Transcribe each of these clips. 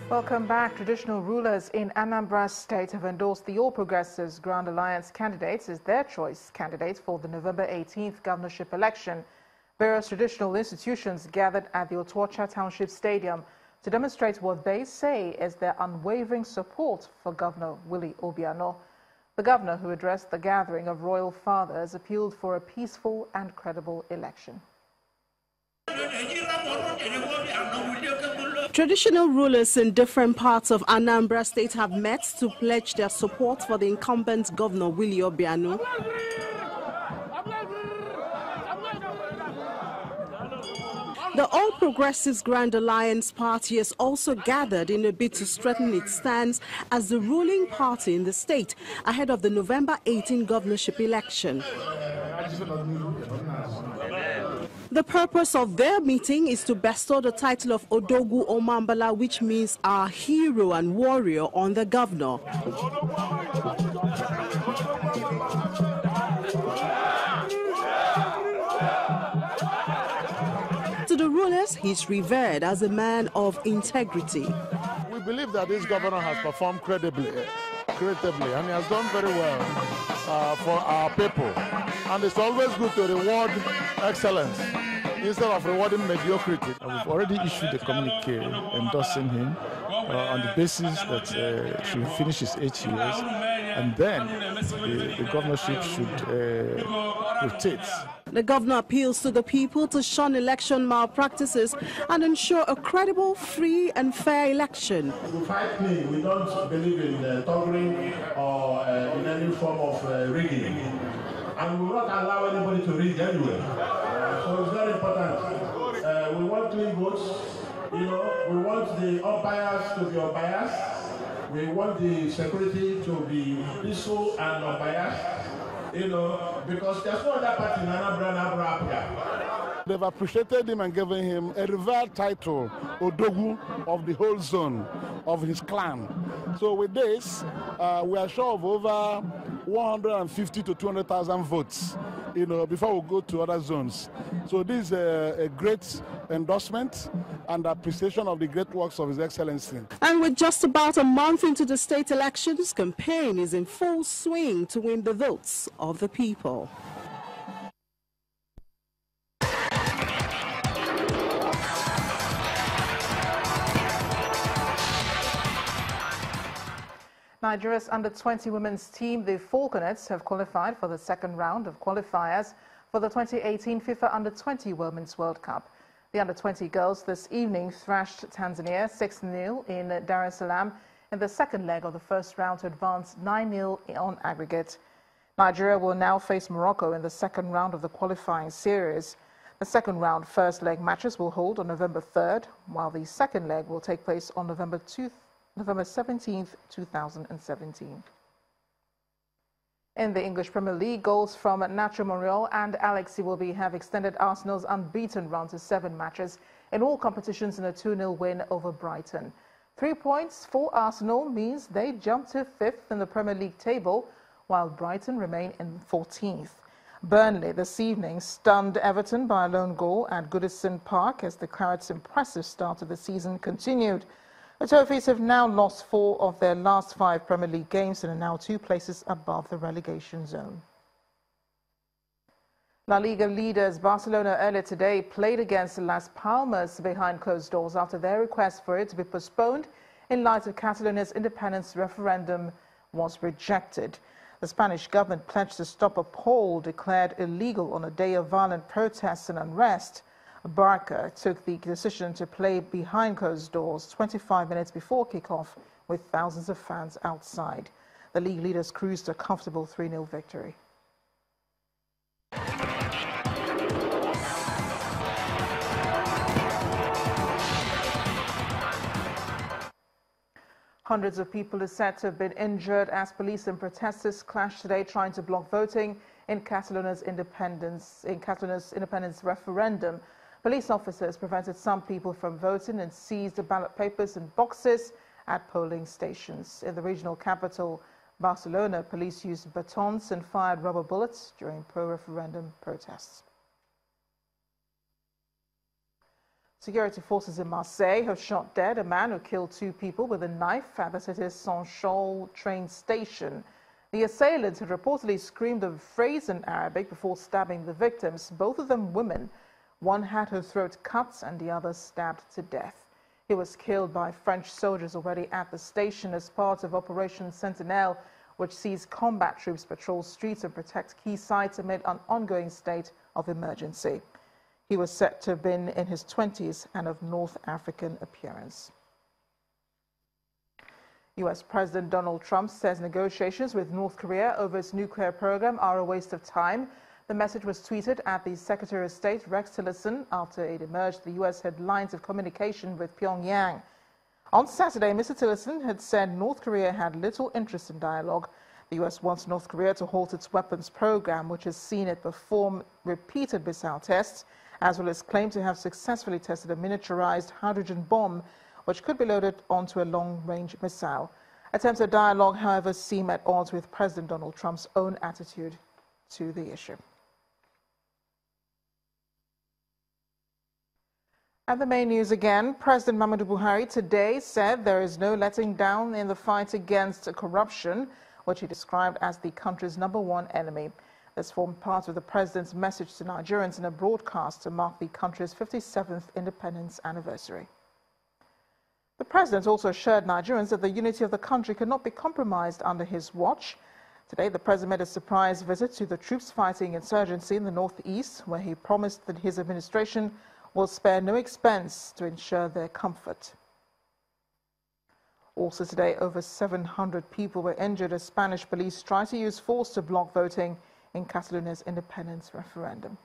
Welcome back. Traditional rulers in Anambra State have endorsed the All Progressives Grand Alliance candidates as their choice candidates for the November 18th governorship election. Various traditional institutions gathered at the Otuocha Township Stadium to demonstrate what they say is their unwavering support for Governor Willie Obiano. The governor, who addressed the gathering of royal fathers, appealed for a peaceful and credible election. Traditional rulers in different parts of Anambra State have met to pledge their support for the incumbent Governor Willie Obiano. The All Progressives Grand Alliance Party has also gathered in a bid to strengthen its stance as the ruling party in the state ahead of the November 18 governorship election. The purpose of their meeting is to bestow the title of Odogu Omambala, which means our hero and warrior, on the governor. To the rulers, he's revered as a man of integrity. We believe that this governor has performed creatively, and he has done very well for our people. And it's always good to reward excellence instead of rewarding mediocrity. We've already issued a communique endorsing him on the basis that he will finish his 8 years, and then the governorship should rotate. The governor appeals to the people to shun election malpractices and ensure a credible, free and fair election. We fight clean. We don't believe in tampering or in any form of rigging. And we will not allow anybody to rig anyway. So it's very important. We want clean votes. You know, we want the umpires to be unbiased. We want the security to be peaceful and unbiased. You know, because there's no other party in Anambra here. They've appreciated him and given him a revered title, Odogu, of the whole zone, of his clan. So with this, we are sure of over 150 to 200,000 votes, you know, before we go to other zones. So this is a great endorsement and appreciation of the great works of His Excellency. And with just about a month into the state elections, campaign is in full swing to win the votes of the people. Nigeria's under-20 women's team, the Falconets, have qualified for the second round of qualifiers for the 2018 FIFA Under-20 Women's World Cup. The under-20 girls this evening thrashed Tanzania 6-0 in Dar es Salaam in the second leg of the first round to advance 9-0 on aggregate. Nigeria will now face Morocco in the second round of the qualifying series. The second round first leg matches will hold on November 3rd, while the second leg will take place on November 17th, 2017. In the English Premier League, goals from Nacho Monreal and Alex Iwobi have extended Arsenal's unbeaten run to 7 matches in all competitions in a 2-0 win over Brighton. 3 points for Arsenal means they jump to 5th in the Premier League table, while Brighton remain in 14th. Burnley this evening stunned Everton by a lone goal at Goodison Park as the Clarets' impressive start of the season continued. The Toffees have now lost 4 of their last 5 Premier League games and are now 2 places above the relegation zone. La Liga leaders Barcelona earlier today played against Las Palmas behind closed doors after their request for it to be postponed in light of Catalonia's independence referendum was rejected. The Spanish government pledged to stop a poll declared illegal on a day of violent protests and unrest. Barca took the decision to play behind closed doors 25 minutes before kickoff with thousands of fans outside. The league leaders cruised a comfortable 3-0 victory. Hundreds of people are said to have been injured as police and protesters clashed today trying to block voting in Catalonia's independence referendum. Police officers prevented some people from voting and seized the ballot papers and boxes at polling stations. In the regional capital, Barcelona, police used batons and fired rubber bullets during pro-referendum protests. Security forces in Marseille have shot dead a man who killed 2 people with a knife at the city's Saint-Charles train station. The assailant had reportedly screamed a phrase in Arabic before stabbing the victims, both of them women. One had her throat cut and the other stabbed to death. He was killed by French soldiers already at the station as part of Operation Sentinelle, which sees combat troops patrol streets and protect key sites amid an ongoing state of emergency. He was said to have been in his 20s and of North African appearance. U.S. President Donald Trump says negotiations with North Korea over its nuclear program are a waste of time. The message was tweeted at the Secretary of State, Rex Tillerson, after it emerged the U.S. had lines of communication with Pyongyang. On Saturday, Mr. Tillerson had said North Korea had little interest in dialogue. The U.S. wants North Korea to halt its weapons program, which has seen it perform repeated missile tests, as well as claim to have successfully tested a miniaturized hydrogen bomb, which could be loaded onto a long-range missile. Attempts at dialogue, however, seem at odds with President Donald Trump's own attitude to the issue. And the main news again, President Muhammadu Buhari today said there is no letting down in the fight against corruption, which he described as the country's #1 enemy. This formed part of the president's message to Nigerians in a broadcast to mark the country's 57th independence anniversary. The president also assured Nigerians that the unity of the country could not be compromised under his watch. Today, the president made a surprise visit to the troops fighting insurgency in the northeast, where he promised that his administration will spare no expense to ensure their comfort. Also today, over 700 people were injured as Spanish police tried to use force to block voting in Catalonia's independence referendum.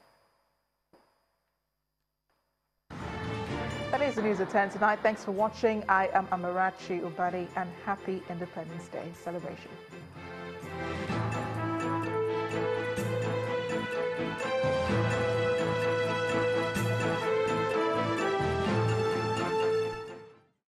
That is the news at 10 tonight. Thanks for watching. I am Amarachi Ubari, and happy Independence Day celebration.